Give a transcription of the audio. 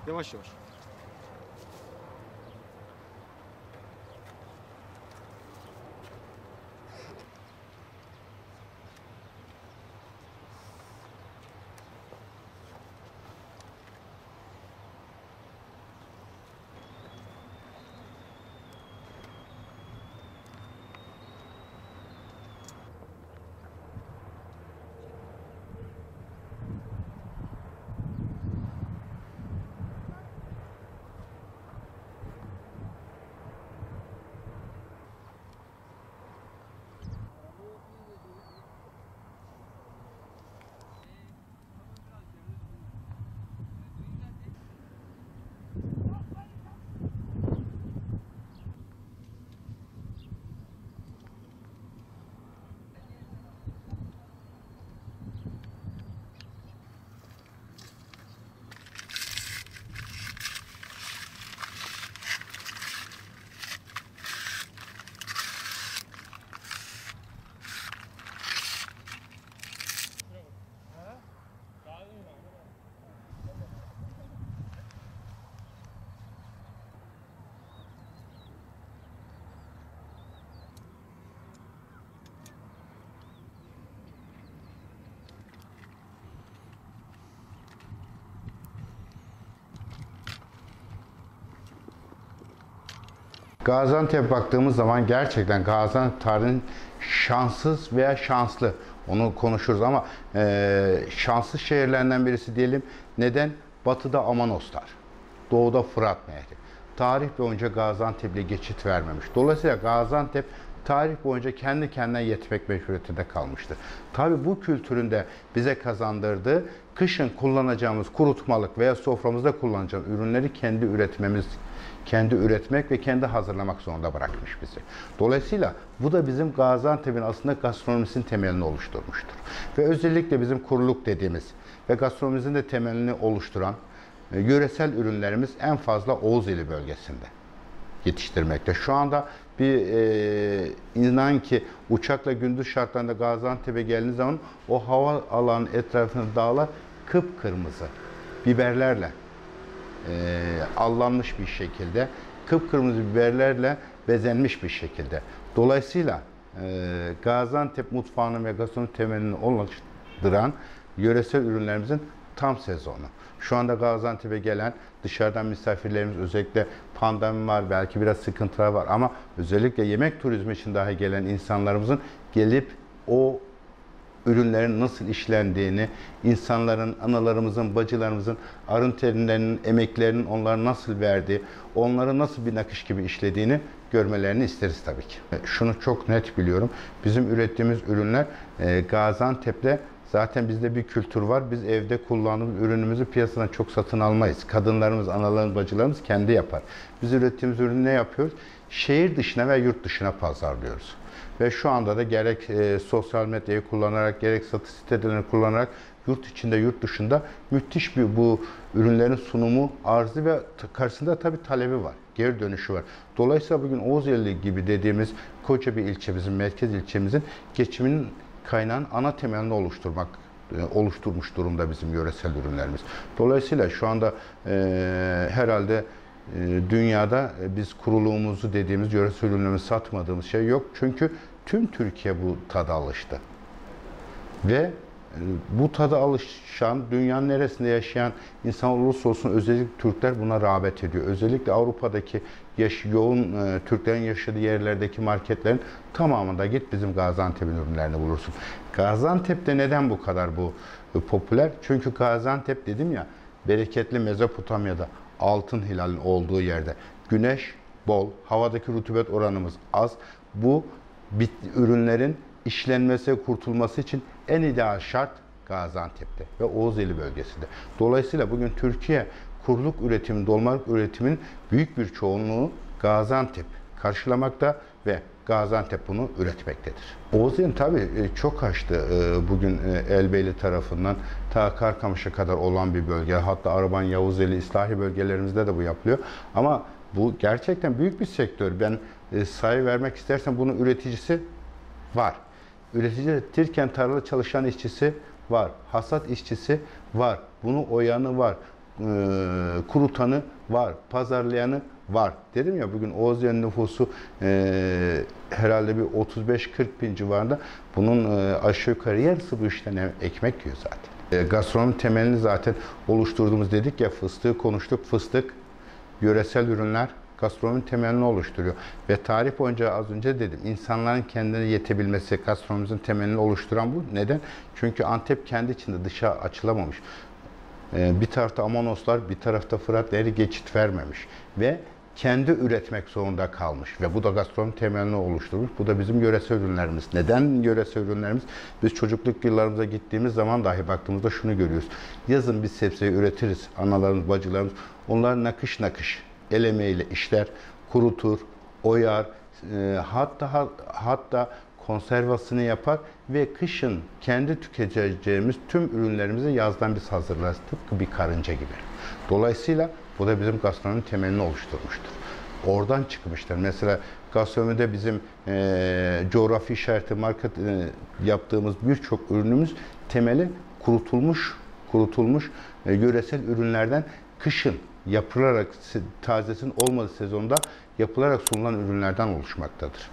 Yavaş yavaş. Gaziantep'e baktığımız zaman gerçekten Gaziantep tarihinin şanssız veya şanslı, onu konuşuruz ama şanssız şehirlerinden birisi diyelim. Neden? Batıda Amanoslar, doğuda Fırat Nehri. Tarih boyunca Gaziantep'le geçit vermemiş. Dolayısıyla Gaziantep tarih boyunca kendi kendine yetmek mecburiyetinde kalmıştır. Tabii bu kültürün de bize kazandırdığı, kışın kullanacağımız kurutmalık veya soframızda kullanacağımız ürünleri kendi üretmek ve kendi hazırlamak zorunda bırakmış bizi. Dolayısıyla bu da bizim Gaziantep'in aslında gastronomisinin temelini oluşturmuştur. Ve özellikle bizim kuruluk dediğimiz ve gastronomimizin de temelini oluşturan yöresel ürünlerimiz en fazla Oğuzeli bölgesinde yetiştirmekte. Şu anda inan ki uçakla gündüz şartlarında Gaziantep'e geldiğiniz zaman o hava alanı etrafında dağlar kıpkırmızı biberlerle allanmış bir şekilde, kıpkırmızı biberlerle bezenmiş bir şekilde. Dolayısıyla Gaziantep mutfağının ve gastronomi temelini oluşturan yöresel ürünlerimizin tam sezonu. Şu anda Gaziantep'e gelen dışarıdan misafirlerimiz, özellikle pandemi var, belki biraz sıkıntılar var ama özellikle yemek turizmi için dahi gelen insanlarımızın gelip o ürünlerin nasıl işlendiğini, insanların, analarımızın, bacılarımızın arın terilerinin, emeklerinin onlara nasıl verdiği, onları nasıl bir nakış gibi işlediğini görmelerini isteriz tabii ki. Şunu çok net biliyorum. Bizim ürettiğimiz ürünler Gaziantep'te zaten bizde bir kültür var. Biz evde kullandığımız ürünümüzü piyasadan çok satın almayız. Kadınlarımız, analarımız, bacılarımız kendi yapar. Biz ürettiğimiz ürünü ne yapıyoruz? Şehir dışına ve yurt dışına pazarlıyoruz. Ve şu anda da gerek sosyal medyayı kullanarak, gerek satış sitelerini kullanarak yurt içinde, yurt dışında müthiş bir bu ürünlerin sunumu, arzı ve karşısında tabii talebi var, geri dönüşü var. Dolayısıyla bugün Oğuzeli gibi dediğimiz koca bir ilçemizin, merkez ilçemizin geçiminin kaynağın ana temelini oluşturmuş durumda bizim yöresel ürünlerimiz. Dolayısıyla şu anda herhalde dünyada biz kuruluğumuzu dediğimiz yöresel ürünlerimizi satmadığımız şey yok. Çünkü tüm Türkiye bu tada alıştı. Ve bu tada alışan, dünyanın neresinde yaşayan insan olursa olsun özellikle Türkler buna rağbet ediyor. Özellikle Avrupa'daki yoğun Türklerin yaşadığı yerlerdeki marketlerin tamamında git bizim Gaziantep'in ürünlerini bulursun. Gaziantep'te neden bu kadar popüler? Çünkü Gaziantep dedim ya, bereketli Mezopotamya'da altın hilalin olduğu yerde. Güneş bol, havadaki rutubet oranımız az. Bu ürünlerin işlenmesi, kurtulması için en ideal şart Gaziantep'te ve Oğuzeli bölgesinde. Dolayısıyla bugün Türkiye kuruluk üretimi, dolmalık üretimin büyük bir çoğunluğu Gaziantep karşılamakta ve Gaziantep bunu üretmektedir. Oğuzeli tabii çok açtı bugün Elbeyli tarafından ta Karkamış'a kadar olan bir bölge. Hatta Araban, Yavuzeli, İslahi bölgelerimizde de bu yapılıyor. Ama bu gerçekten büyük bir sektör. Ben sayı vermek istersem bunun üreticisi var. Üretirken tarlada çalışan işçisi var. Hasat işçisi var. Bunu oyanı var. kurutanı var, pazarlayanı var. Dedim ya, bugün Oğuzların nüfusu herhalde bir 35-40 bin civarında. Bunun aşağı yukarı yarısı bu işten ekmek yiyor zaten. Gastronomi temelini zaten oluşturduğumuz dedik ya, fıstığı konuştuk. Fıstık, yöresel ürünler gastronomi temelini oluşturuyor. Ve tarih boyunca az önce dedim, insanların kendine yetebilmesi gastronomimizin temelini oluşturan bu. Neden? Çünkü Antep kendi içinde dışa açılamamış. Bir tarafta Amonoslar, bir tarafta Fırat Nehri geçit vermemiş. Ve kendi üretmek zorunda kalmış. Ve bu da gastronomi temelini oluşturmuş. Bu da bizim yöresel ürünlerimiz. Neden yöresel ürünlerimiz? Biz çocukluk yıllarımıza gittiğimiz zaman dahi baktığımızda şunu görüyoruz. Yazın biz sebzeyi üretiriz. Analarımız, bacılarımız. Onlar nakış nakış el emeğiyle işler, kurutur, oyar, hatta konservasını yapar ve kışın kendi tüketeceğimiz tüm ürünlerimizi yazdan biz hazırlarız. Tıpkı bir karınca gibi. Dolayısıyla bu da bizim gastronomi temelini oluşturmuştur. Oradan çıkmıştır. Mesela gastronomide bizim coğrafi işareti marka yaptığımız birçok ürünümüz temeli kurutulmuş yöresel ürünlerden kışın yapılarak, tazesinin olmadığı sezonda yapılarak sunulan ürünlerden oluşmaktadır.